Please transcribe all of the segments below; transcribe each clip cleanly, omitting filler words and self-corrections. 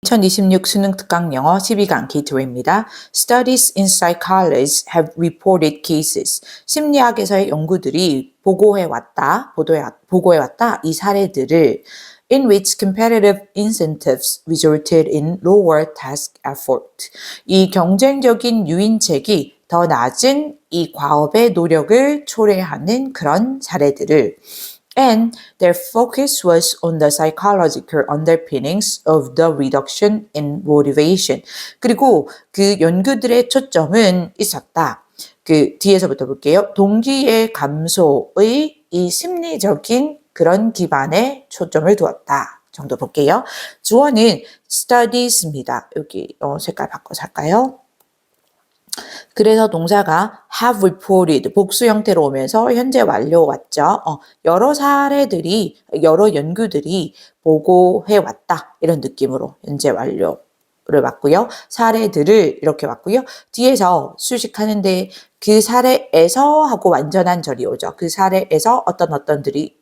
2026 수능 특강 영어 12강 게이트웨이입니다. Studies in psychology have reported cases. 심리학에서의 연구들이 보고해왔다. 이 사례들을 in which competitive incentives resulted in lower task effort. 이 경쟁적인 유인책이 더 낮은 이 과업의 노력을 초래하는 그런 사례들을 and their focus was on the psychological underpinnings of the reduction in motivation. 그리고 그 연구들의 초점은 있었다. 그 뒤에서부터 볼게요. 동기의 감소의 이 심리적인 그런 기반에 초점을 두었다. 정도 볼게요. 주어는 studies입니다. 여기 색깔 바꿔서 할까요? 그래서 동사가 have reported 복수 형태로 오면서 현재 완료 왔죠. 여러 연구들이 보고해 왔다. 이런 느낌으로 현재 완료를 왔고요. 사례들을 이렇게 왔고요. 뒤에서 수식하는데 그 사례에서 하고 완전한 절이 오죠. 그 사례에서 어떤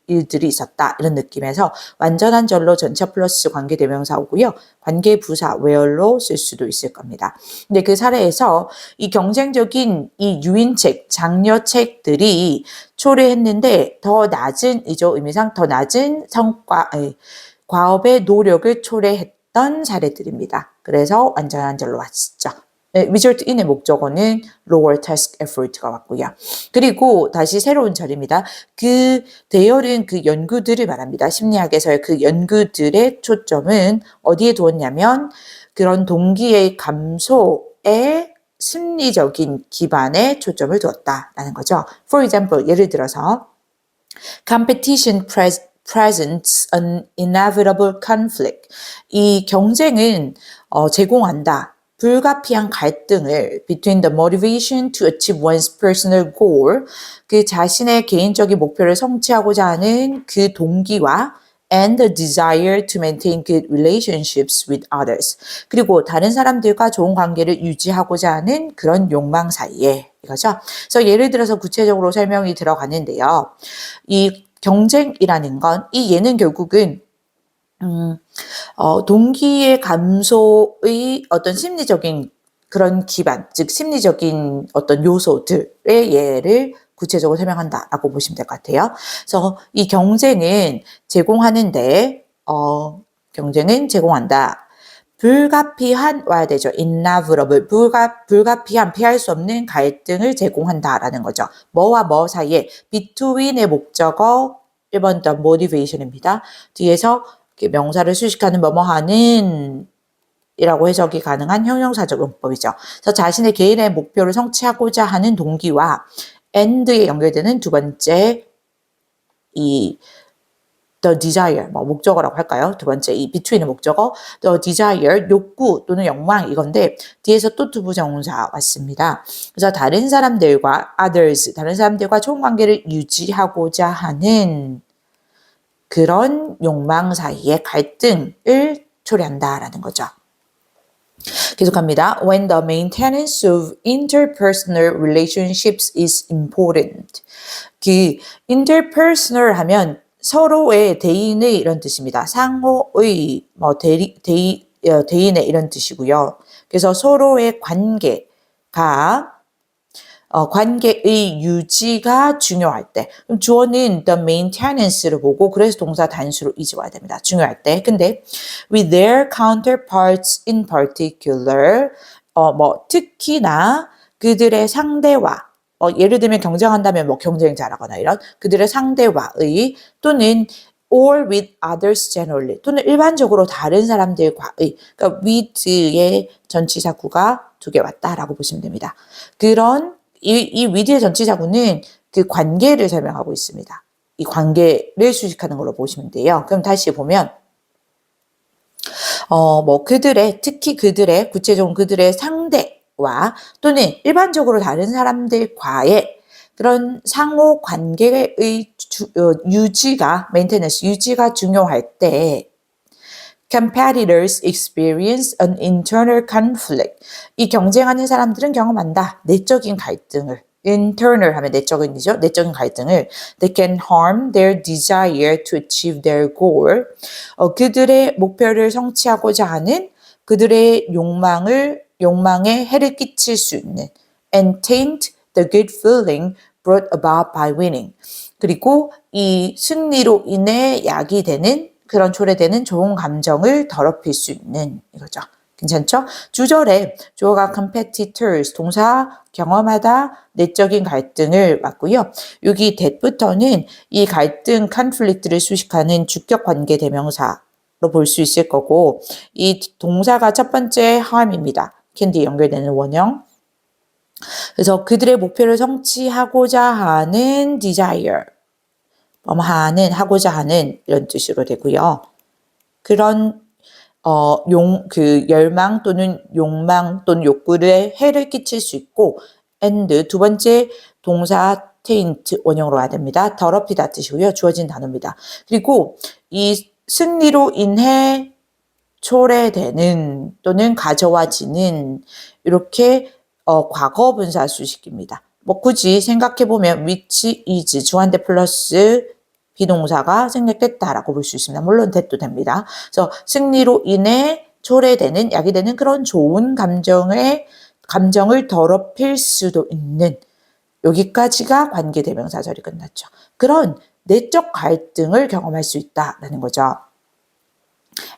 일들이 있었다. 이런 느낌에서 완전한 절로 전체 플러스 관계대명사 오고요. 관계부사 where로 쓸 수도 있을 겁니다. 근데 그 사례에서 이 경쟁적인 이 유인책, 장려책들이 초래했는데 더 낮은 의미상 더 낮은 과업의 노력을 초래했던 사례들입니다. 그래서 완전한 절로 왔죠. result in의 목적어는 lower task effort가 왔고요. 그리고 다시 새로운 절입니다. 그 대열은 그 연구들을 말합니다. 심리학에서의 그 연구들의 초점은 어디에 두었냐면 그런 동기의 감소에 심리적인 기반에 초점을 두었다라는 거죠. For example, 예를 들어서 competition presents an inevitable conflict. 이 경쟁은 제공한다. 불가피한 갈등을 between the motivation to achieve one's personal goal, 그 자신의 개인적인 목표를 성취하고자 하는 그 동기와 and the desire to maintain good relationships with others. 그리고 다른 사람들과 좋은 관계를 유지하고자 하는 그런 욕망 사이에 이거죠. 그래서 예를 들어서 구체적으로 설명이 들어가는데요. 이 경쟁이라는 건 이 예는 결국은 동기의 감소의 어떤 심리적인 그런 기반, 즉 심리적인 어떤 요소들의 예를 구체적으로 설명한다라고 보시면 될 것 같아요. 그래서 이 경쟁은 제공한다. 불가피한 와야 되죠. inevitable, 불가피한 피할 수 없는 갈등을 제공한다라는 거죠. 뭐와 뭐 사이에 between의 목적어 1번 the motivation입니다. 뒤에서 명사를 수식하는 뭐뭐하는 이라고 해석이 가능한 형용사적 용법이죠. 그래서 자신의 개인의 목표를 성취하고자 하는 동기와 and에 연결되는 두 번째 이 the desire, 목적어라고 할까요? 두 번째 이 between의 목적어 the desire, 욕구 또는 욕망 이건데 뒤에서 또 투부정사 왔습니다. 그래서 다른 사람들과 좋은 관계를 유지하고자 하는 그런 욕망 사이의 갈등을 초래한다라는 거죠. 계속합니다. When the maintenance of interpersonal relationships is important. 그 interpersonal 하면 서로의 대인의 이런 뜻입니다. 상호의 대인의 이런 뜻이고요. 그래서 서로의 관계의 유지가 중요할 때. 그럼 주어는 the maintenance를 보고 그래서 동사 단수로 이어와야 됩니다. 중요할 때. 근데 with their counterparts in particular, 특히나 그들의 상대와 예를 들면 경쟁한다면 경쟁자라거나 이런 그들의 상대와의 또는 or with others generally 또는 일반적으로 다른 사람들과의 그러니까 with의 전치사구가 두 개 왔다라고 보시면 됩니다. 그런 이 with의 전치사구는 그 관계를 설명하고 있습니다. 이 관계를 수식하는 걸로 보시면 돼요. 그럼 다시 보면 특히 구체적으로 그들의 상대와 또는 일반적으로 다른 사람들과의 그런 상호 관계의 유지가 중요할 때 competitors experience an internal conflict. 이 경쟁하는 사람들은 경험한다. 내적인 갈등을. internal 하면 내적인이죠. 내적인 갈등을 they can harm their desire to achieve their goal. 그들의 목표를 성취하고자 하는 그들의 욕망에 해를 끼칠 수 있는 and taint the good feeling brought about by winning. 그리고 이 승리로 인해 약이 되는 그런 초래되는 좋은 감정을 더럽힐 수 있는 이거죠. 괜찮죠? 주절에 주어가 competitors, 동사 경험하다, 내적인 갈등을 맞고요. 여기 that부터는 이 갈등, conflict를 수식하는 주격 관계 대명사로 볼 수 있을 거고, 이 동사가 첫 번째 harm입니다. candy 연결되는 원형. 그래서 그들의 목표를 성취하고자 하는 desire, 하고자 하는 이런 뜻으로 되고요. 그런 열망 또는 욕망 또는 욕구에 해를 끼칠 수 있고, and 두 번째 동사 taint 원형으로 와야 됩니다. 더럽히다 뜻이고요. 주어진 단어입니다. 그리고 이 승리로 인해 초래되는 또는 가져와지는 이렇게 과거 분사 수식입니다. 뭐 굳이 생각해보면 which is 주한대 플러스 비동사가 생략됐다라고 볼 수 있습니다. 물론 that도 됩니다. 그래서 승리로 인해 초래되는, 야기되는 그런 좋은 감정을 더럽힐 수도 있는, 여기까지가 관계대명사절이 끝났죠. 그런 내적 갈등을 경험할 수 있다라는 거죠.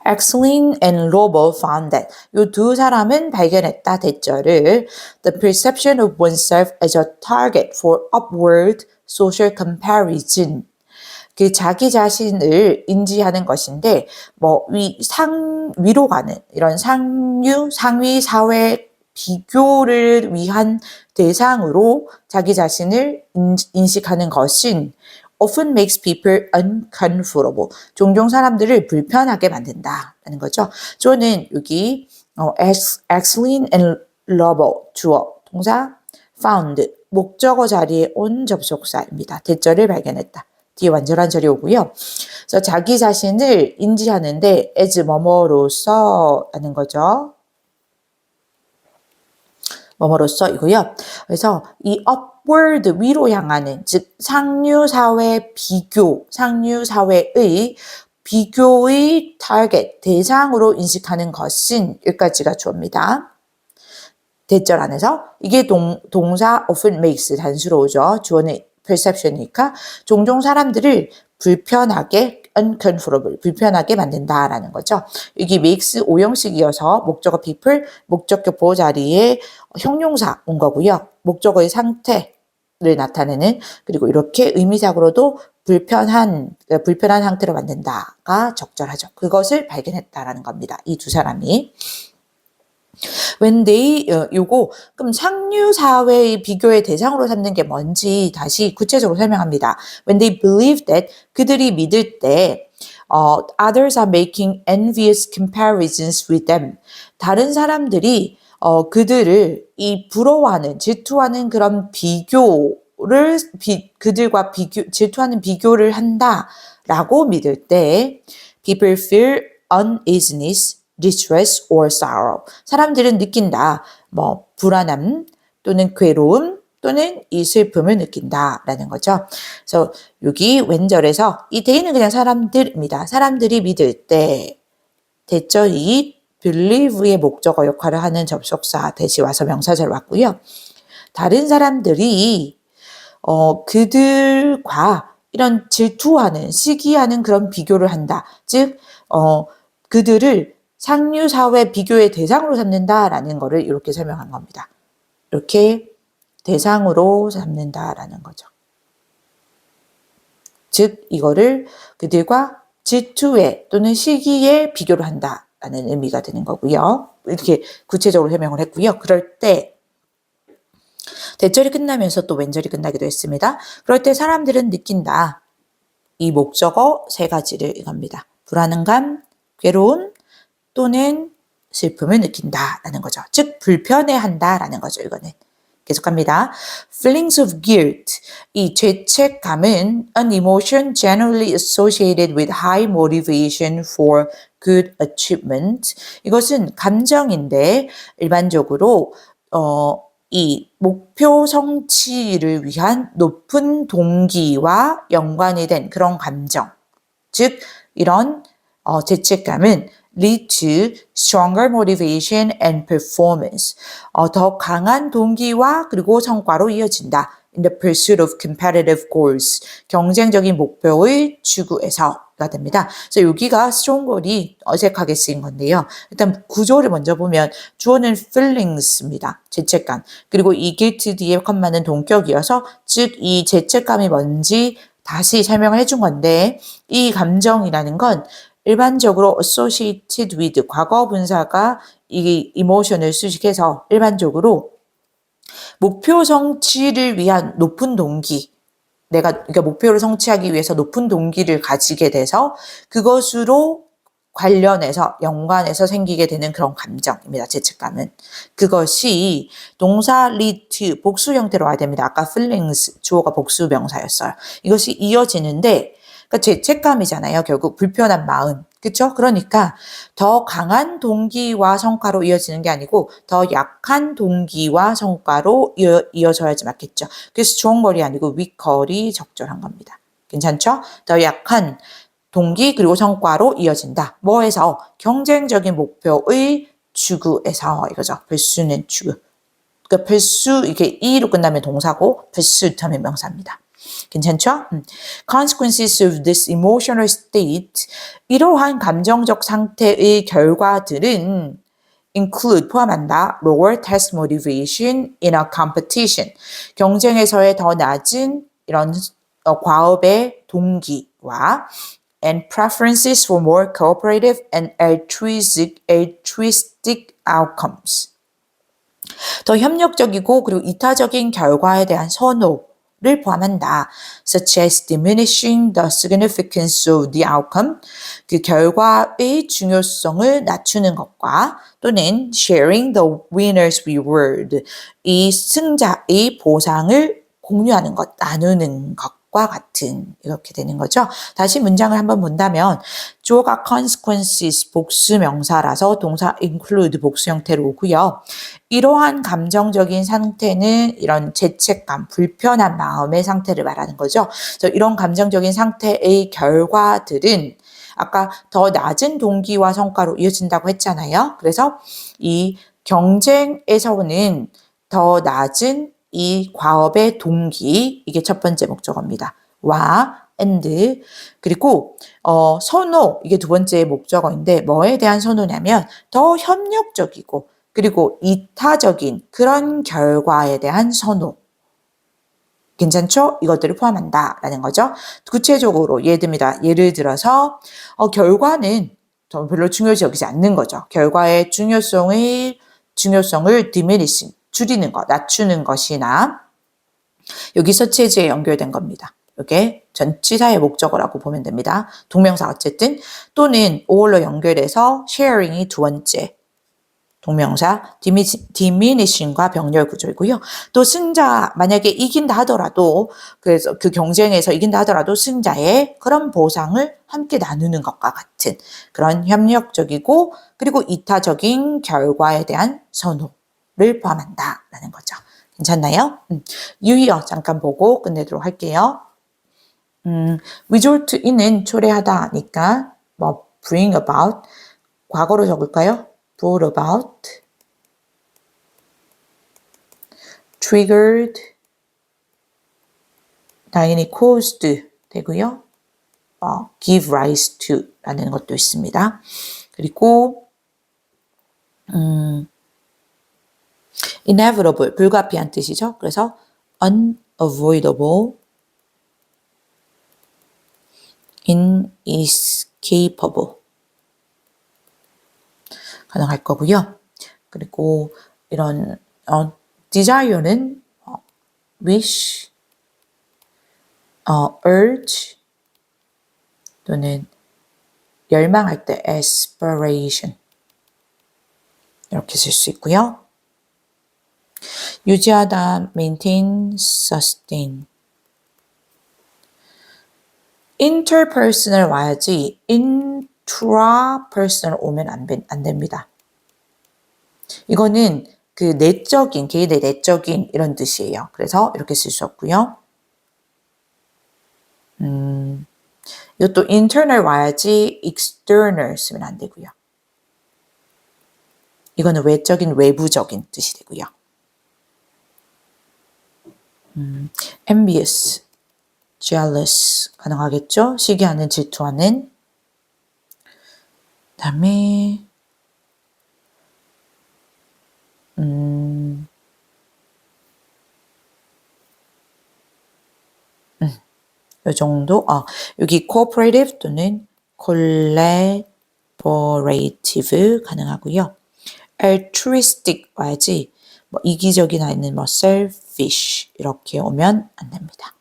Axeline and Lobo found that 이 두 사람은 발견했다, 대절을 the perception of oneself as a target for upward social comparison, 그 자기 자신을 인지하는 것인데, 위로 가는 이런 상위 사회 비교를 위한 대상으로 자기 자신을 인식하는 것은 often makes people uncomfortable. 종종 사람들을 불편하게 만든다라는 거죠. 저는 여기 Axeline and Lobo 주어, 동사 found, 목적어 자리에 온 접속사입니다. 대절을 발견했다. 뒤에 완전한 절이 오고요. 그래서 자기 자신을 인지하는데 as 뭐뭐로서 라는 거죠. 뭐뭐로서이고요. 그래서 이 upward, 위로 향하는, 즉 상류사회의 비교의 target, 대상으로 인식하는 것은, 여기까지가 주어입니다. 대절 안에서 이게 동사 often makes 단수로 오죠. 주어는 perception이니까 종종 사람들을 uncomfortable, 불편하게 만든다라는 거죠. 여기 makes 오형식이어서 목적어 people, 목적격 보호 자리에 형용사 온 거고요. 목적어의 상태를 나타내는, 그리고 이렇게 의미상으로도 불편한 상태로 만든다가 적절하죠. 그것을 발견했다라는 겁니다. 이 두 사람이. When they, 그럼 상류 사회의 비교의 대상으로 삼는 게 뭔지 다시 구체적으로 설명합니다. When they believe that, 그들이 믿을 때, others are making envious comparisons with them. 다른 사람들이 그들을 부러워하는, 질투하는 그런 그들과 질투하는 비교를 한다라고 믿을 때, people feel uneasiness, distress or sorrow. 사람들은 느낀다. 불안함 또는 괴로움 또는 이 슬픔을 느낀다라는 거죠. 그래서 여기 왼절에서 이 they는 그냥 사람들입니다. 사람들이 믿을 때, 대절이 believe의 목적어 역할을 하는 접속사 대시 와서 명사절 왔고요. 다른 사람들이 그들과 이런 질투하는, 시기하는 그런 비교를 한다. 즉 그들을 상류사회 비교의 대상으로 삼는다라는 거를 이렇게 설명한 겁니다. 이렇게 대상으로 삼는다라는 거죠. 즉 이거를 그들과 질투에 또는 시기에 비교를 한다라는 의미가 되는 거고요. 이렇게 구체적으로 설명을 했고요. 그럴 때 대절이 끝나면서 또 왼절이 끝나기도 했습니다. 그럴 때 사람들은 느낀다. 이 목적어 세 가지를 이겁니다. 불안감, 괴로움 또는 슬픔을 느낀다라는 거죠. 즉 불편해한다라는 거죠. 이거는 계속합니다. Feelings of guilt, 이 죄책감은 an emotion generally associated with high motivation for good achievement. 이것은 감정인데 일반적으로 이 목표 성취를 위한 높은 동기와 연관이 된 그런 감정, 즉 이런 죄책감은 lead to stronger motivation and performance. 더 강한 동기와 그리고 성과로 이어진다. In the pursuit of competitive goals. 경쟁적인 목표의 추구에서가 됩니다. 그래서 여기가 stronger이 어색하게 쓰인 건데요. 일단 구조를 먼저 보면 주어는 feelings입니다. 죄책감. 그리고 이 guilt 뒤에 컴마는 동격이어서 즉 이 죄책감이 뭔지 다시 설명을 해준 건데 이 감정이라는 건 일반적으로 associated with 과거 분사가 이 emotion을 수식해서 일반적으로 목표 성취를 위한 높은 동기, 그러니까 목표를 성취하기 위해서 높은 동기를 가지게 돼서 그것으로 관련해서 연관해서 생기게 되는 그런 감정입니다. 죄책감은. 그것이 동사 lead to 복수 형태로 와야 됩니다. 아까 feelings 주어가 복수 명사였어요. 이것이 이어지는데 그러니까 죄책감이잖아요. 결국 불편한 마음. 그렇죠? 그러니까 더 강한 동기와 성과로 이어지는 게 아니고 더 약한 동기와 성과로 이어져야지 맞겠죠. 그래서 stronger 아니고 weaker이 적절한 겁니다. 괜찮죠? 더 약한 동기 그리고 성과로 이어진다. 뭐에서? 경쟁적인 목표의 추구에서 이거죠. pursue는 추구. 그러니까 pursue 이게 e로 끝나면 동사고 pursuit 하면 명사입니다. 괜찮죠? Consequences of this emotional state 이러한 감정적 상태의 결과들은 include 포함한다. lower task motivation in a competition 경쟁에서의 더 낮은 이런 과업의 동기와 and preferences for more cooperative and altruistic outcomes. 더 협력적이고 그리고 이타적인 결과에 대한 선호를 포함한다. such as diminishing the significance of the outcome. 그 결과의 중요성을 낮추는 것과 또는 sharing the winner's reward. 이 승자의 보상을 공유하는 것, 나누는 것과 같은 이렇게 되는 거죠. 다시 문장을 한번 본다면 주어가 consequences 복수 명사라서 동사 include 복수 형태로 오고요. 이러한 감정적인 상태는 이런 죄책감, 불편한 마음의 상태를 말하는 거죠. 그래서 이런 감정적인 상태의 결과들은 아까 더 낮은 동기와 성과로 이어진다고 했잖아요. 그래서 이 경쟁에서 오는 더 낮은 이 과업의 동기, 이게 첫 번째 목적어입니다. 와, and, 그리고 선호, 이게 두 번째 목적어인데 뭐에 대한 선호냐면 더 협력적이고 그리고 이타적인 그런 결과에 대한 선호. 괜찮죠? 이것들을 포함한다라는 거죠. 구체적으로 예를 들어서 결과는 별로 중요시 여기지 않는 거죠. 결과의 중요성을 diminishing, 줄이는 것, 낮추는 것이나 여기서 체제에 연결된 겁니다. 이게 전치사의 목적어라고 보면 됩니다. 동명사 어쨌든 또는 all로 연결해서 sharing이 두 번째 동명사 diminishing과 병렬 구조이고요. 또 승자 만약에 이긴다 하더라도 그래서 그 경쟁에서 이긴다 하더라도 승자의 그런 보상을 함께 나누는 것과 같은 그런 협력적이고 그리고 이타적인 결과에 대한 선호를 포함한다라는 거죠. 괜찮나요? 유의어 잠깐 보고 끝내도록 할게요. resort in은 초래하다니까 뭐 bring about 과거로 적을까요? brought about, triggered, 당연히 caused 되고요. give rise to 라는 것도 있습니다. 그리고 inevitable, 불가피한 뜻이죠. 그래서 unavoidable, inescapable 가능할 거고요. 그리고 이런 desire는 wish, urge 또는 열망할 때 aspiration 이렇게 쓸 수 있고요. 유지하다 maintain, sustain interpersonal 와야지 intrapersonal 오면 안 됩니다. 이거는 그 내적인, 개인의 내적인 이런 뜻이에요. 그래서 이렇게 쓸 수 없고요. 이것도 internal 와야지 external 쓰면 안 되고요. 이거는 외적인 외부적인 뜻이 되고요. envious, jealous 가능하겠죠? 시기하는, 질투하는. 그다음에 이 정도. 여기 cooperative 또는 collaborative 가능하고요. altruistic 와야지. 뭐 이기적인 아니면 뭐 selfish 이렇게 오면 안 됩니다.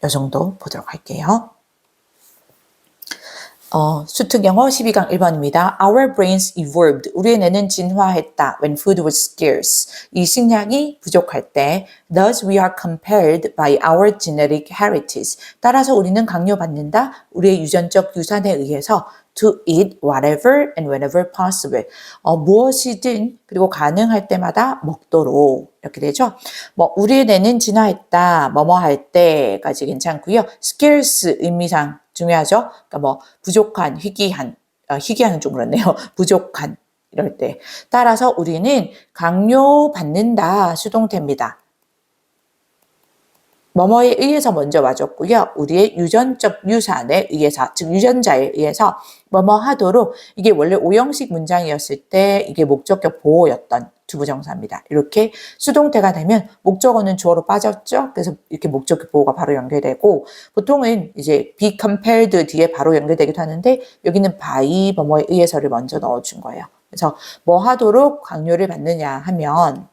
이 정도 보도록 할게요. 수특 영어 12강 1번입니다. Our brains evolved. 우리의 뇌는 진화했다. When food was scarce. 이 식량이 부족할 때. Thus we are compelled by our genetic heritage. 따라서 우리는 강요받는다. 우리의 유전적 유산에 의해서 to eat whatever and whenever possible. 무엇이든 그리고 가능할 때마다 먹도록 이렇게 되죠. 뭐 우리의 뇌는 진화했다. 뭐뭐 할 때까지 괜찮고요. scarce 의미상 중요하죠. 그러니까 뭐 부족한, 희귀한, 희귀한은 좀 그렇네요. 부족한 이럴 때. 따라서 우리는 강요받는다 수동태입니다. 뭐뭐에 의해서 먼저 와줬고요. 우리의 유전적 유산에 의해서, 즉 유전자에 의해서 뭐뭐 하도록 이게 원래 오형식 문장이었을 때 이게 목적격 보호였던 주부정사입니다. 이렇게 수동태가 되면 목적어는 주어로 빠졌죠. 그래서 이렇게 목적격 보호가 바로 연결되고 보통은 이제 be compelled 뒤에 바로 연결되기도 하는데 여기는 by 뭐뭐에 의해서를 먼저 넣어준 거예요. 그래서 뭐 하도록 강요를 받느냐 하면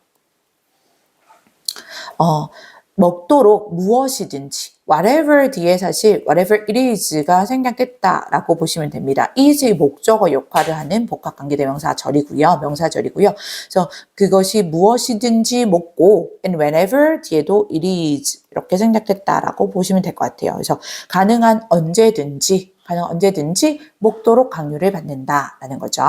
먹도록 무엇이든지 whatever 뒤에 사실 whatever it is가 생략됐다라고 보시면 됩니다. is의 목적어 역할을 하는 복합관계대명사절이고요. 명사절이고요. 그래서 그것이 무엇이든지 먹고 and whenever 뒤에도 it is 이렇게 생략됐다라고 보시면 될 것 같아요. 그래서 가능한 언제든지 먹도록 강요를 받는다라는 거죠.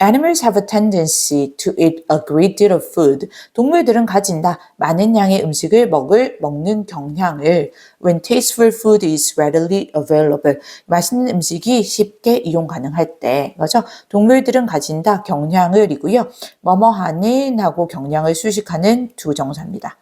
Animals have a tendency to eat a great deal of food. 동물들은 가진다. 많은 양의 음식을 먹는 경향을 when tasteful food is readily available. 맛있는 음식이 쉽게 이용 가능할 때. 그죠? 동물들은 가진다. 경향을이고요. 뭐뭐하는 하고 경향을 수식하는 두 정사입니다.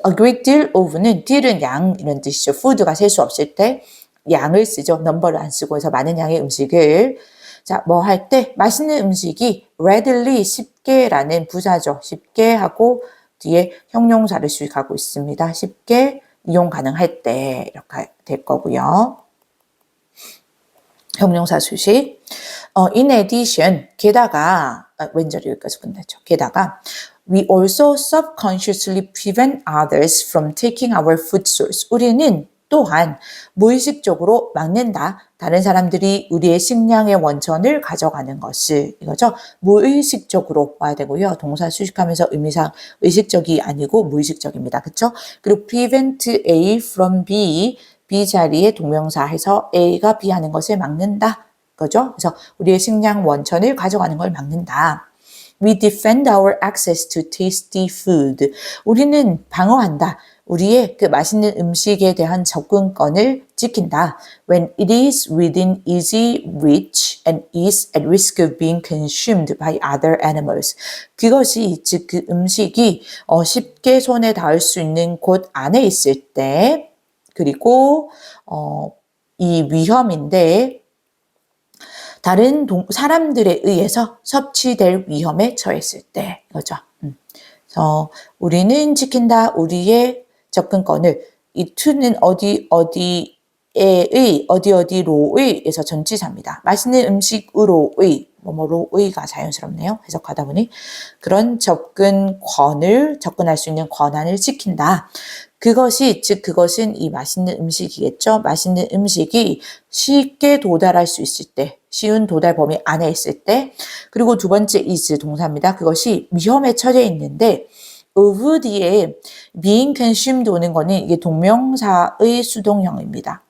A great deal of는 deal은 양 이런 뜻이죠. food가 셀 수 없을 때 양을 쓰죠. 넘버를 안 쓰고 해서 많은 양의 음식을 자, 뭐 할 때 맛있는 음식이 readily 쉽게라는 부사죠. 쉽게 하고 뒤에 형용사를 수식하고 있습니다. 쉽게 이용 가능할 때 이렇게 될 거고요. 형용사 수식. In addition, 게다가 왼절이 여기까지 끝났죠. 게다가 we also subconsciously prevent others from taking our food source. 우리는 또한 무의식적으로 막는다. 다른 사람들이 우리의 식량의 원천을 가져가는 것을 이거죠. 무의식적으로 와야 되고요. 동사 수식하면서 의미상 의식적이 아니고 무의식적입니다. 그렇죠? 그리고 prevent A from B, B 자리에 동명사 해서 A가 B 하는 것을 막는다. 그죠? 그래서 우리의 식량 원천을 가져가는 걸 막는다. We defend our access to tasty food. 우리는 방어한다. 우리의 그 맛있는 음식에 대한 접근권을 지킨다. When it is within easy reach and is at risk of being consumed by other animals. 그것이 즉 그 음식이 쉽게 손에 닿을 수 있는 곳 안에 있을 때 그리고 이 위험인데 다른 사람들에 의해서 섭취될 위험에 처했을 때 이거죠. 그래서 우리는 지킨다. 우리의 접근권을 이 to는 어디로의에서 전치사입니다. 맛있는 음식으로의 뭐뭐로의가 자연스럽네요. 해석하다 보니 그런 접근할 수 있는 권한을 지킨다. 그것은 이 맛있는 음식이겠죠. 맛있는 음식이 쉽게 도달할 수 있을 때, 쉬운 도달 범위 안에 있을 때, 그리고 두 번째 is 동사입니다. 그것이 위험에 처해 있는데 of 뒤에 being consumed 오는 거는 이게 동명사의 수동형입니다.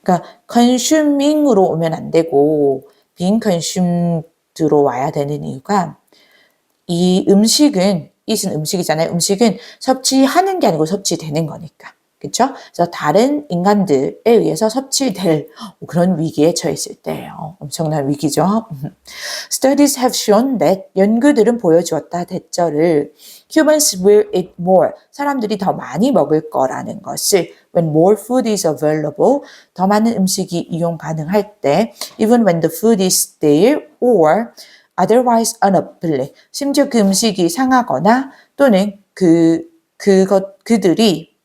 그러니까 consuming으로 오면 안 되고 being consumed로 와야 되는 이유가 이 음식은 it은 음식이잖아요. 음식은 섭취하는 게 아니고 섭취되는 거니까. 그렇죠? 그래서 다른 인간들에 의해서 섭취될 그런 위기에 처했을 때예요. 엄청난 위기죠. Studies have shown that 연구들은 보여주었다. 대절을 humans will eat more. 사람들이 더 많이 먹을 거라는 것을 when more food is available. 더 많은 음식이 이용 가능할 때 even when the food is stale or otherwise unavailable. 심지어 그 음식이 상하거나 또는 그들이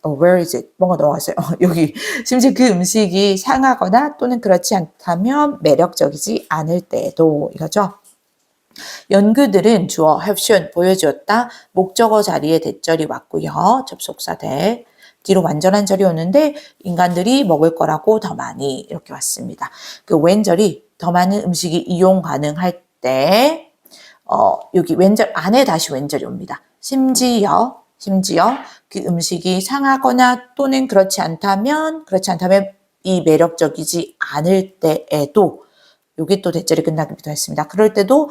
where is it? 뭔가 넘어갔어요. 여기 심지어 그 음식이 상하거나 또는 그렇지 않다면 매력적이지 않을 때에도 이거죠. 연구들은 주어 have shown 보여주었다. 목적어 자리에 대절이 왔고요. 접속사 대 뒤로 완전한 절이 오는데 인간들이 먹을 거라고 더 많이 이렇게 왔습니다. 그 왼절이 더 많은 음식이 이용 가능할 때 여기 왼절 안에 다시 왼절이 옵니다. 심지어 그 음식이 상하거나 또는 그렇지 않다면 이 매력적이지 않을 때에도 여기 또 대절이 끝나기도 했습니다. 그럴 때도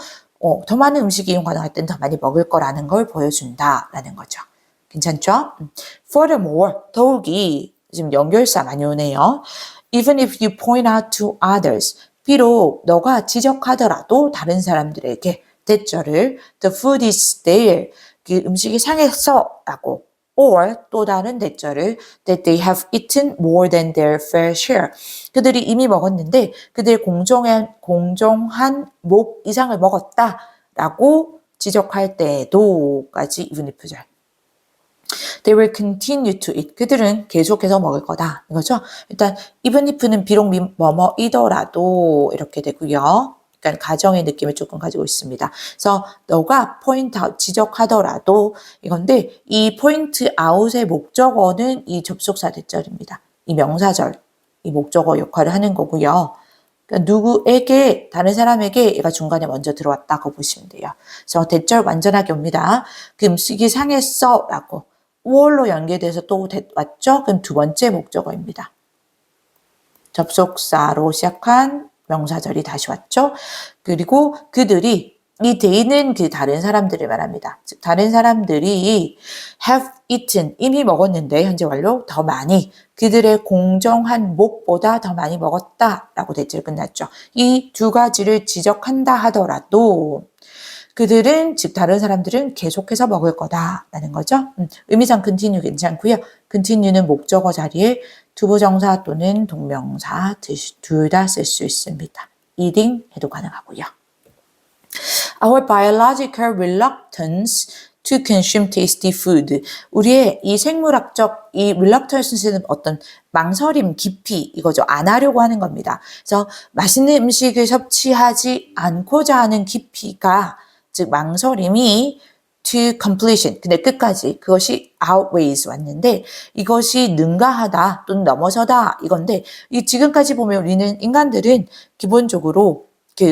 더 많은 음식이 이용 가능할 때는 더 많이 먹을 거라는 걸 보여준다라는 거죠. 괜찮죠? Furthermore, 더욱이 지금 연결사 많이 오네요. Even if you point out to others, 비록 너가 지적하더라도 다른 사람들에게 대절을 the food is stale, 그 음식이 상했어 라고 or 또 다른 대절을 that they have eaten more than their fair share. 그들이 이미 먹었는데 그들의 공정한 목 이상을 먹었다 라고 지적할 때에도까지 even if 절. They will continue to eat. 그들은 계속해서 먹을 거다. 이거죠. 일단 even if는 비록 뭐뭐이더라도 이렇게 되고요. 그러니까 가정의 느낌을 조금 가지고 있습니다. 그래서 너가 포인트 아웃 지적하더라도 이건데 이 포인트 아웃의 목적어는 이 접속사 대절입니다. 이 명사절, 이 목적어 역할을 하는 거고요. 그러니까 누구에게 다른 사람에게 얘가 중간에 먼저 들어왔다고 보시면 돼요. 그래서 대절 완전하게 옵니다. 그 음식이 상했어 라고 월로 연계돼서 또 왔죠? 그럼 두 번째 목적어입니다. 접속사로 시작한 명사절이 다시 왔죠? 그리고 그들이 이 they는 그 다른 사람들을 말합니다. 즉 다른 사람들이 have eaten 이미 먹었는데 현재 완료 더 많이 그들의 공정한 목보다 더 많이 먹었다라고 대절 끝났죠. 이 두 가지를 지적한다 하더라도 그들은 즉 다른 사람들은 계속해서 먹을 거다라는 거죠. 의미상 continue 괜찮고요. continue는 목적어 자리에 투부정사 또는 동명사 둘 다 쓸 수 있습니다. eating 해도 가능하고요. Our biological reluctance to consume tasty food. 우리의 이 생물학적 이 reluctance는 어떤 망설임, 깊이 이거죠. 안 하려고 하는 겁니다. 그래서 맛있는 음식을 섭취하지 않고자 하는 깊이가 즉 망설임이 to completion 근데 끝까지 그것이 outweighs 왔는데 이것이 능가하다 또는 넘어서다 이건데 이 지금까지 보면 우리는 인간들은 기본적으로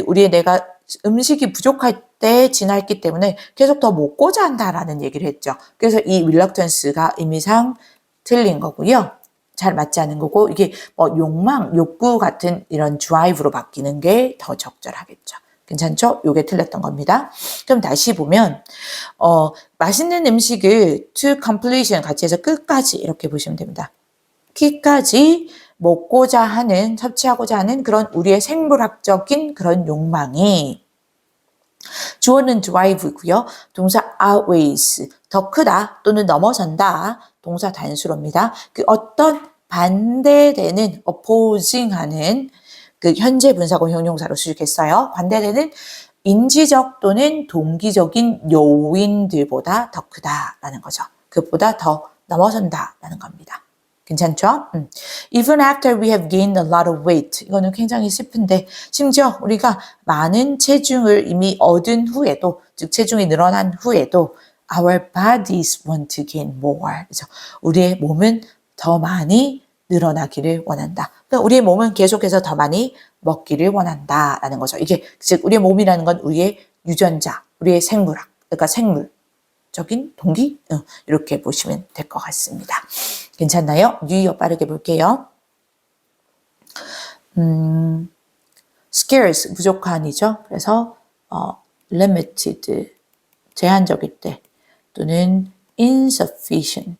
우리의 내가 음식이 부족할 때 지나했기 때문에 계속 더 먹고자 한다라는 얘기를 했죠. 그래서 이 reluctance가 의미상 틀린 거고요. 잘 맞지 않은 거고 이게 욕망, 욕구 같은 이런 drive로 바뀌는 게 더 적절하겠죠. 괜찮죠? 요게 틀렸던 겁니다. 그럼 다시 보면 맛있는 음식을 to completion 같이 해서 끝까지 이렇게 보시면 됩니다. 끝까지 먹고자 하는, 섭취하고자 하는 그런 우리의 생물학적인 그런 욕망이 주어는 drive고요. 동사 outweighs, 더 크다 또는 넘어선다. 동사 단수로입니다. 그 어떤 반대되는, opposing하는 그 현재 분사고 형용사로 수식했어요. 반대되는 인지적 또는 동기적인 요인들보다 더 크다라는 거죠. 그보다 더 넘어선다라는 겁니다. 괜찮죠? Even after we have gained a lot of weight. 이거는 굉장히 슬픈데 심지어 우리가 많은 체중을 이미 얻은 후에도 즉 체중이 늘어난 후에도 our bodies want to gain more. 그래서 우리의 몸은 더 많이 늘어나기를 원한다. 그러니까 우리의 몸은 계속해서 더 많이 먹기를 원한다라는 거죠. 이게 즉 우리의 몸이라는 건 우리의 유전자, 우리의 생물학, 그러니까 생물적인 동기 이렇게 보시면 될 것 같습니다. 괜찮나요? 유의어 빠르게 볼게요. scarce 부족한이죠. 그래서 limited 제한적일 때 또는 insufficient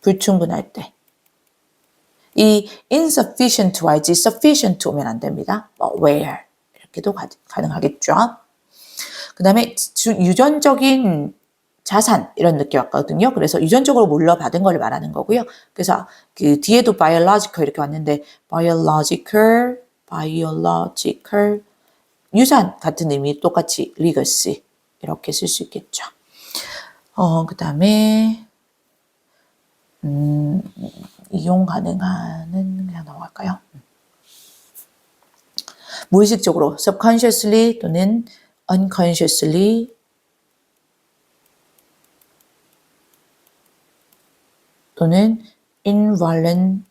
불충분할 때. 이 insufficient 와야지 sufficient 오면 안 됩니다. where 이렇게도 가능하겠죠. 그 다음에 유전적인 자산 이런 느낌 왔거든요. 그래서 유전적으로 물려받은 걸 말하는 거고요. 그래서 그 뒤에도 biological 이렇게 왔는데 biological 유산 같은 의미 똑같이 legacy 이렇게 쓸 수 있겠죠. 그 다음에 이용 가능한은 그냥 넘어갈까요? 무의식적으로 subconsciously 또는 unconsciously 또는 involuntarily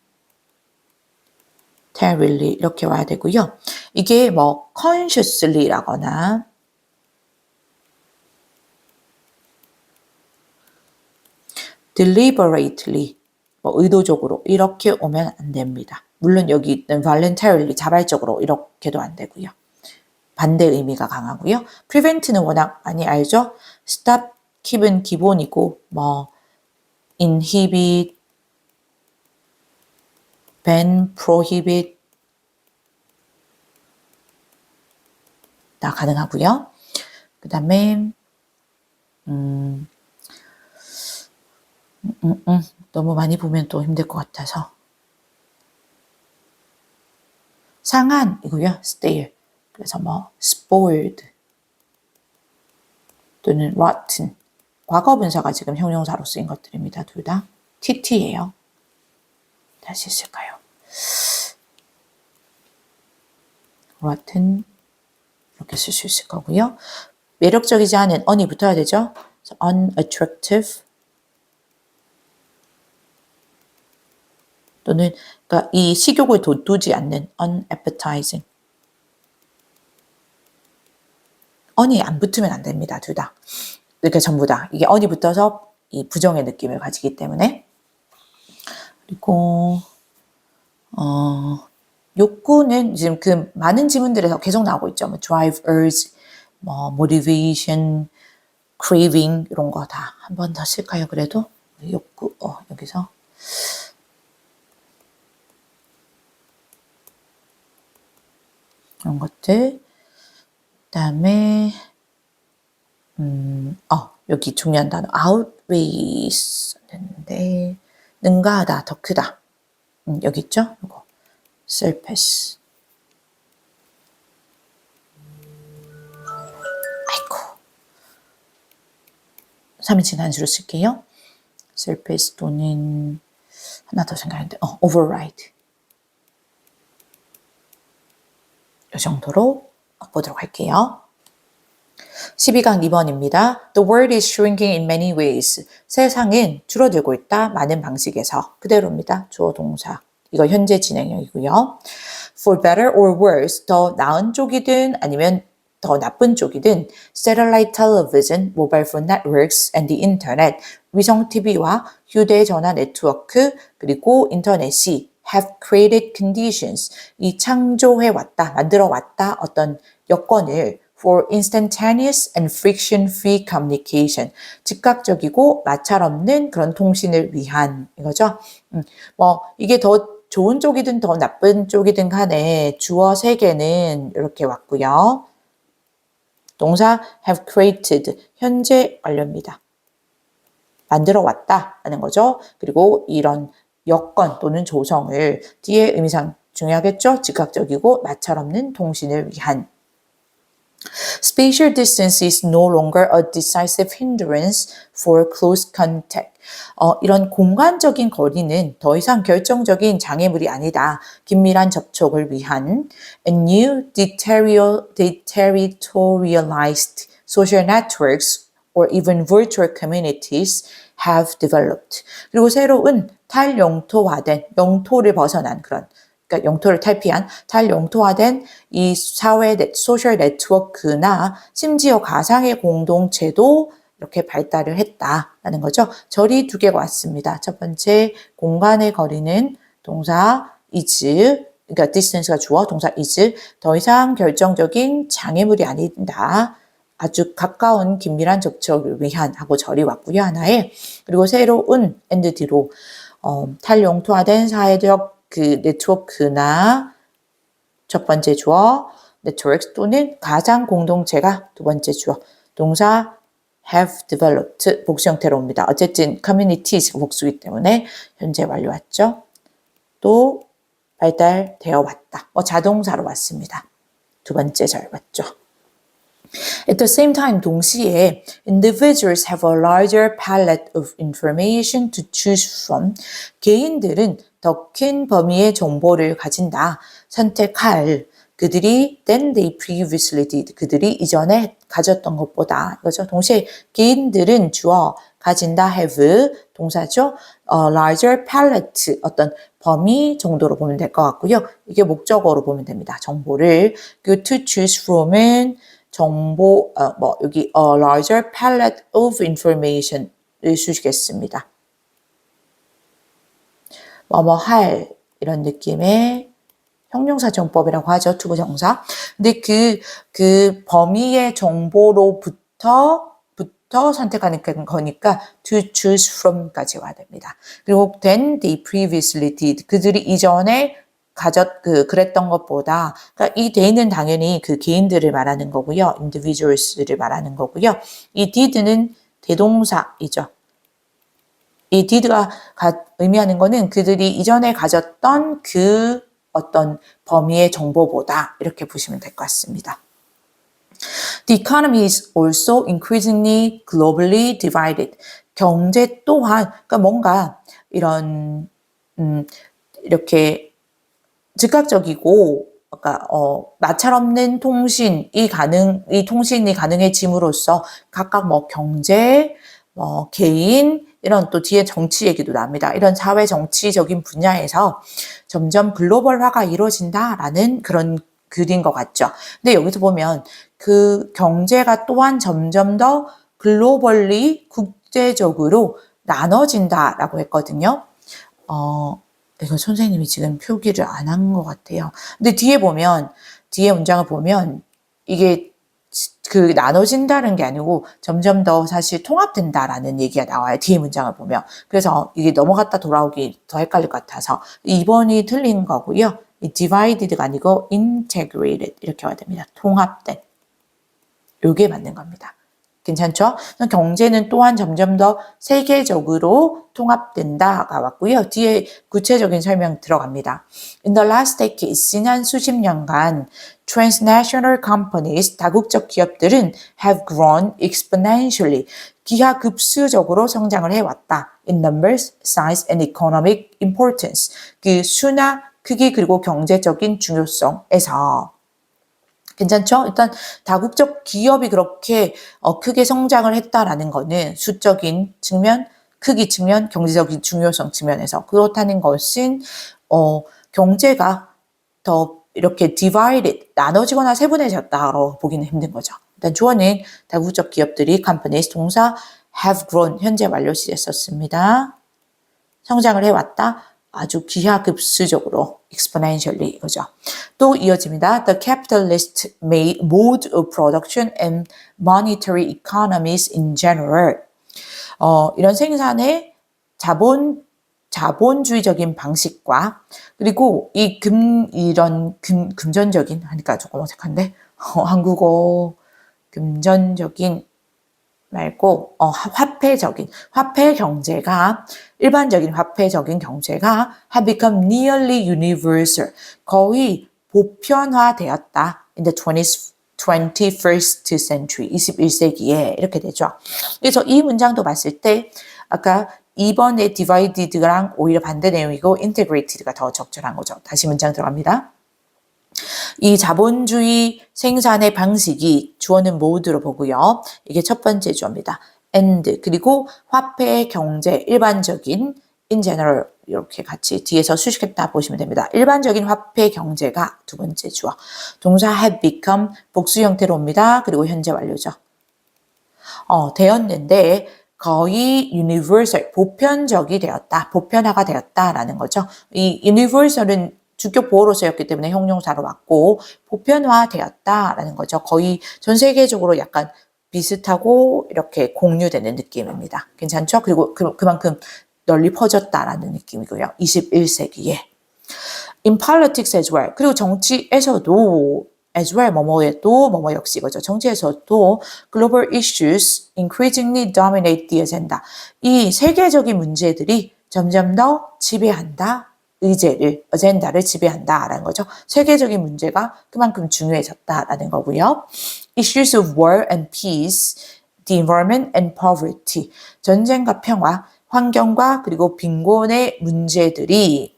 이렇게 와야 되고요. 이게 뭐 consciously라거나 deliberately 의도적으로 이렇게 오면 안 됩니다. 물론 여기 있는 voluntarily 자발적으로 이렇게도 안 되고요. 반대 의미가 강하고요. prevent는 워낙 많이 알죠? stop, keep은 기본이고 inhibit, ban, prohibit 다 가능하고요. 그 다음에 너무 많이 보면 또 힘들 것 같아서 상한이고요. stale. 그래서 spoiled 또는 rotten. 과거 분사가 지금 형용사로 쓰인 것들입니다. 둘 다 tt예요. 다시 쓸까요? rotten 이렇게 쓸 수 있을 거고요. 매력적이지 않은 on이 붙어야 되죠. unattractive 또는 그러니까 이 식욕을 돋우지 않는 unappetizing. on이 안 붙으면 안 됩니다. 둘 다. 이렇게 전부 다. 이게 on이 붙어서 이 부정의 느낌을 가지기 때문에. 그리고 욕구는 지금 그 많은 지문들에서 계속 나오고 있죠. drive, urge, motivation, craving 이런 거 다 한 번 더 쓸까요? 그래도 욕구 여기서 이런 것들. 그다음에 여기 중요한 단어 outweigh 능가하다, 더 크다. 여기 있죠? 이거 surpass. 아이고. 3인칭 단수로 쓸게요. surpass 또는 하나 더 생각하는데 override. 이 정도로 보도록 할게요. 12강 2번입니다. The world is shrinking in many ways. 세상은 줄어들고 있다. 많은 방식에서. 그대로입니다. 주어 동사. 이거 현재 진행형이고요. For better or worse. 더 나은 쪽이든 아니면 더 나쁜 쪽이든 satellite television, mobile phone networks and the internet. 위성 TV와 휴대전화 네트워크 그리고 인터넷이 have created conditions. 이 창조해왔다, 만들어왔다 어떤 여건을 for instantaneous and friction-free communication. 즉각적이고 마찰 없는 그런 통신을 위한 이거죠. 이게 더 좋은 쪽이든 더 나쁜 쪽이든 간에 주어 세 개는 이렇게 왔고요. 동사 have created, 현재 완료입니다. 만들어 왔다 하는 거죠. 그리고 이런 여건 또는 조성을 뒤에 의미상 중요하겠죠. 즉각적이고 마찰 없는 통신을 위한. Spatial distance is no longer a decisive hindrance for close contact. 이런 공간적인 거리는 더 이상 결정적인 장애물이 아니다. 긴밀한 접촉을 위한 and new deterritorialized social networks or even virtual communities have developed. 그리고 새로운 탈영토화된, 영토를 벗어난 그런 그러니까 영토를 탈피한 탈영토화된 이 사회 소셜 네트워크나 심지어 가상의 공동체도 이렇게 발달을 했다라는 거죠. 절이 두 개가 왔습니다. 첫 번째 공간의 거리는 동사 is 그러니까 distance가 주어 동사 is 더 이상 결정적인 장애물이 아니다. 아주 가까운 긴밀한 접촉을 위한 하고 절이 왔고요. 하나에. 그리고 새로운 and 뒤로 탈용토화된 사회적 그 네트워크나 첫 번째 주어 networks 또는 가상 공동체가 두 번째 주어 동사 have developed 복수 형태로 옵니다. 어쨌든 communities 복수이기 때문에 현재 완료 왔죠. 또 발달되어 왔다. 자동사로 왔습니다. 두 번째 절 왔죠. At the same time, 동시에 individuals have a larger palette of information to choose from. 개인들은 더 큰 범위의 정보를 가진다. 선택할 그들이 than they previously did. 그들이 이전에 가졌던 것보다. 이거죠. 동시에 개인들은 주어 가진다 have 동사죠. larger palette 어떤 범위 정도로 보면 될 것 같고요. 이게 목적어로 보면 됩니다. 정보를. 그 to choose from은 정보, 여기 a larger palette of information을 쓰시겠습니다. 할 이런 느낌의 형용사 정법이라고 하죠. 투부정사. 근데 그 범위의 정보로부터 선택하는 거니까 to choose from까지 와야 됩니다. 그리고 than they previously did. 그들이 이전에 그랬던 것보다, 그러니까 이 they는 당연히 그 개인들을 말하는 거고요. individuals를 말하는 거고요. 이 did는 대동사이죠. 이 did가 의미하는 거는 그들이 이전에 가졌던 그 어떤 범위의 정보보다 이렇게 보시면 될 것 같습니다. The economy is also increasingly globally divided. 경제 또한, 그러니까 뭔가 이런, 이렇게 즉각적이고, 그러니까, 마찰 없는 통신이 가능해짐으로써 각각 경제, 개인, 이런 또 뒤에 정치 얘기도 납니다. 이런 사회 정치적인 분야에서 점점 글로벌화가 이루어진다라는 그런 글인 것 같죠. 근데 여기서 보면 그 경제가 또한 점점 더 글로벌리 국제적으로 나눠진다라고 했거든요. 이거 선생님이 지금 표기를 안 한 것 같아요. 근데 뒤에 문장을 보면 이게 그 나눠진다는 게 아니고 점점 더 사실 통합된다라는 얘기가 나와요. 뒤에 문장을 보면. 그래서 이게 넘어갔다 돌아오기 더 헷갈릴 것 같아서 2번이 틀린 거고요. 이 divided가 아니고 integrated 이렇게 와야 됩니다. 통합된. 요게 맞는 겁니다. 괜찮죠? 경제는 또한 점점 더 세계적으로 통합된다가 왔고요. 뒤에 구체적인 설명 들어갑니다. In the last decade, 지난 수십 년간 transnational companies, 다국적 기업들은 have grown exponentially, 기하급수적으로 성장을 해왔다. In numbers, size, and economic importance. 그 수나 크기 그리고 경제적인 중요성에서 괜찮죠? 일단 다국적 기업이 그렇게 크게 성장을 했다라는 거는 수적인 측면, 크기 측면, 경제적인 중요성 측면에서 그렇다는 것은 경제가 더 이렇게 divided, 나눠지거나 세분해졌다고 보기는 힘든 거죠. 일단 주어는 다국적 기업들이 companies 동사 have grown 현재 완료 시제 썼습니다. 성장을 해왔다. 아주 기하급수적으로 exponentially 이거죠. 또 이어집니다. The capitalist mode of production and monetary economies in general. 이런 생산의 자본주의적인 방식과 그리고 이런 금전적인 하니까 조금 어색한데 한국어 금전적인 말고 화폐 경제가 일반적인 화폐적인 경제가 have become nearly universal 거의 보편화되었다 in the 21st century 21세기에 이렇게 되죠. 그래서 이 문장도 봤을 때 아까 2번의 divided랑 오히려 반대 내용이고 integrated가 더 적절한 거죠. 다시 문장 들어갑니다. 이 자본주의 생산의 방식이 주어는 mode로 보고요. 이게 첫 번째 주어입니다. and 그리고 화폐 경제 일반적인 in general 이렇게 같이 뒤에서 수식했다 보시면 됩니다. 일반적인 화폐 경제가 두 번째 주어. 동사 have become 복수 형태로 옵니다. 그리고 현재 완료죠. 되었는데 거의 universal 보편적이 되었다. 보편화가 되었다라는 거죠. 이 universal은 주격 보호로 쓰였기 때문에 형용사로 왔고 보편화되었다라는 거죠. 거의 전 세계적으로 약간 비슷하고 이렇게 공유되는 느낌입니다. 괜찮죠? 그리고 그만큼 널리 퍼졌다라는 느낌이고요. 21세기에. In politics as well. 그리고 정치에서도 as well, 뭐뭐에 또 뭐뭐 역시 이거죠. 정치에서도 global issues increasingly dominate the agenda. 이 세계적인 문제들이 점점 더 지배한다. 어젠다를 지배한다라는 거죠. 세계적인 문제가 그만큼 중요해졌다라는 거고요. Issues of war and peace, the environment and poverty. 전쟁과 평화, 환경과 그리고 빈곤의 문제들이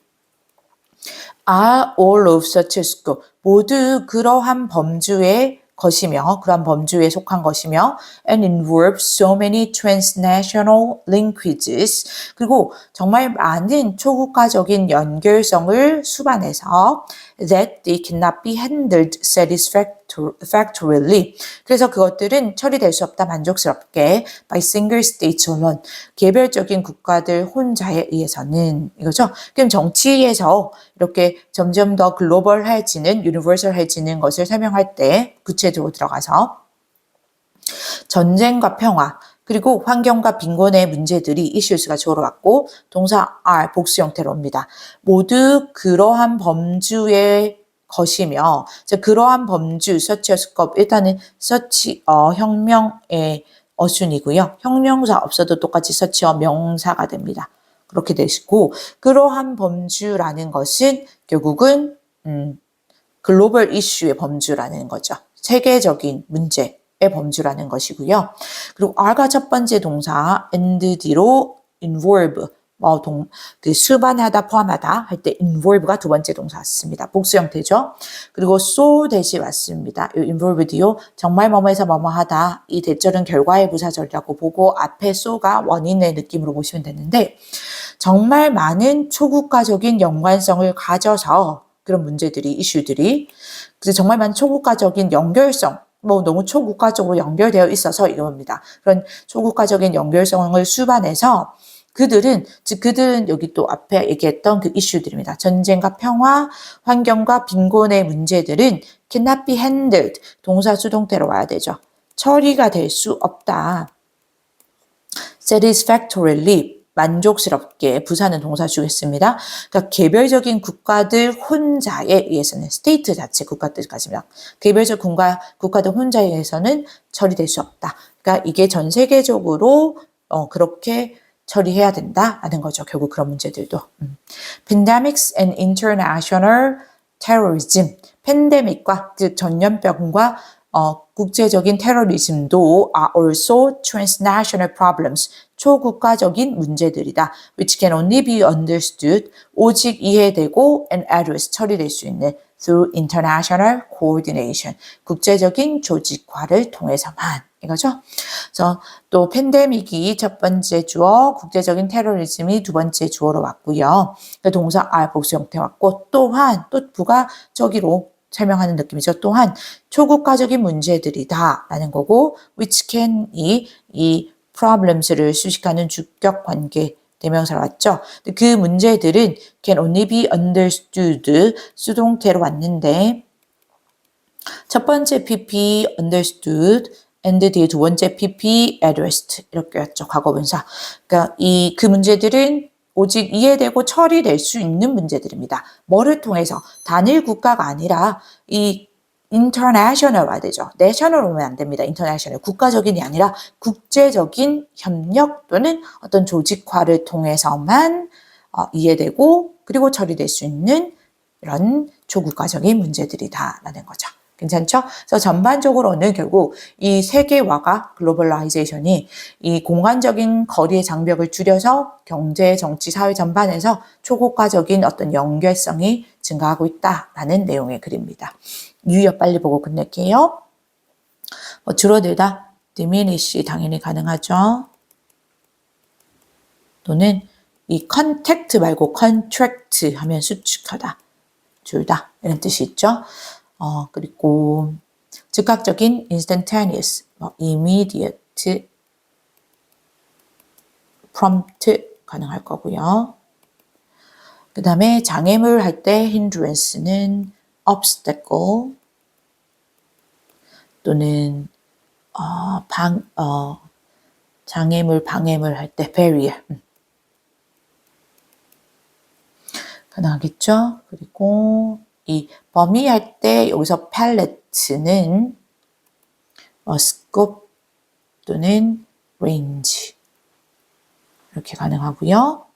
are all of such a scope. 모두 그러한 범주의 것이며, 그러한 범주에 속한 것이며, and involve so many transnational linkages. 그리고 정말 많은 초국가적인 연결성을 수반해서 that they cannot be handled satisfactorily. 그래서 그것들은 처리될 수 없다 만족스럽게 by single states alone. 개별적인 국가들 혼자에 의해서는 이거죠. 그럼 정치에서 이렇게 점점 더 글로벌해지는, 유니버설해지는 것을 설명할 때 구체적으로 들어가서 전쟁과 평화, 그리고 환경과 빈곤의 문제들이 issues가 주어로 왔고 동사 are 복수 형태로 옵니다. 모두 그러한 범주의 것이며 그러한 범주, such a scope, 일단은 such 혁명의 어순이고요. 형용사 없어도 똑같이 such a 명사가 됩니다. 그렇게 되시고 그러한 범주라는 것은 결국은 글로벌 이슈의 범주라는 거죠. 세계적인 문제의 범주라는 것이고요. 그리고 R가 첫 번째 동사 and 뒤로 involve 수반하다, 포함하다 할 때 involve가 두 번째 동사 왔습니다. 복수 형태죠. 그리고 so 대시 왔습니다. 이 involve 뒤로 정말 뭐뭐해서 뭐뭐하다. 이 대절은 결과의 부사절이라고 보고 앞에 so가 원인의 느낌으로 보시면 되는데 정말 많은 초국가적인 연관성을 가져서 그런 문제들이, 이슈들이 그래서 정말 많은 초국가적인 연결성, 너무 초국가적으로 연결되어 있어서 이겁니다. 그런 초국가적인 연결성을 수반해서 그들은 여기 또 앞에 얘기했던 그 이슈들입니다. 전쟁과 평화, 환경과 빈곤의 문제들은 cannot be handled. 동사 수동태로 와야 되죠. 처리가 될 수 없다. satisfactorily. 만족스럽게 부사는 동사 주겠습니다. 그러니까 개별적인 국가들 혼자에 의해서는 스테이트 자체 국가들까지입니다. 개별적 국가들 혼자에 의해서는 처리될 수 없다. 그러니까 이게 전 세계적으로 그렇게 처리해야 된다라는 거죠. 결국 그런 문제들도. Pandemics and international terrorism. 팬데믹과 즉 전염병과 국제적인 테러리즘도 are also transnational problems. 초국가적인 문제들이다. which can only be understood. 오직 이해되고 and addressed. 처리될 수 있는 through international coordination. 국제적인 조직화를 통해서만. 이거죠. 그래서 또 팬데믹이 첫 번째 주어, 국제적인 테러리즘이 두 번째 주어로 왔고요. 동사 are 복수 형태 왔고 또한 또 부가적으로 설명하는 느낌이죠. 또한 초국가적인 문제들이다 라는 거고 which can 이 problems를 수식하는 주격 관계 대명사로 왔죠. 그 문제들은 can only be understood 수동태로 왔는데 첫 번째 PP understood and 뒤에 두 번째 PP addressed 이렇게 왔죠. 과거분사. 그러니까 그 문제들은 오직 이해되고 처리될 수 있는 문제들입니다. 뭐를 통해서 단일 국가가 아니라 이 international 와야 되죠. national 오면 안 됩니다. international 국가적인이 아니라 국제적인 협력 또는 어떤 조직화를 통해서만 이해되고 그리고 처리될 수 있는 이런 초국가적인 문제들이다라는 거죠. 괜찮죠? 그래서 전반적으로는 결국 이 세계화가 글로벌라이제이션이 이 공간적인 거리의 장벽을 줄여서 경제, 정치, 사회 전반에서 초국가적인 어떤 연결성이 증가하고 있다라는 내용의 글입니다. 유의어 빨리 보고 끝낼게요. 줄어들다, diminish 당연히 가능하죠. 또는 이 contact 말고 contract 하면 수축하다, 줄다 이런 뜻이 있죠. 그리고 즉각적인 instantaneous, immediate, prompt 가능할 거고요. 그 다음에 장애물 할 때 hindrance는 obstacle 또는 장애물, 방해물 할 때 barrier. 가능하겠죠? 그리고 이 범위할 때 여기서 pallet는 scope 또는 range 이렇게 가능하고요.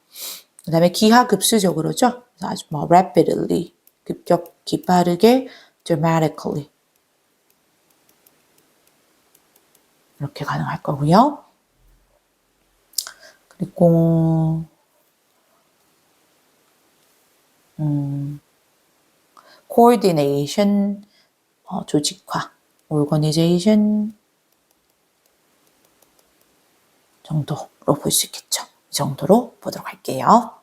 그 다음에 기하급수적으로죠. 그래서 아주 rapidly, 급격히 빠르게, dramatically 이렇게 가능할 거고요. 그리고 coordination, 조직화, organization 정도로 볼 수 있겠죠. 이 정도로 보도록 할게요.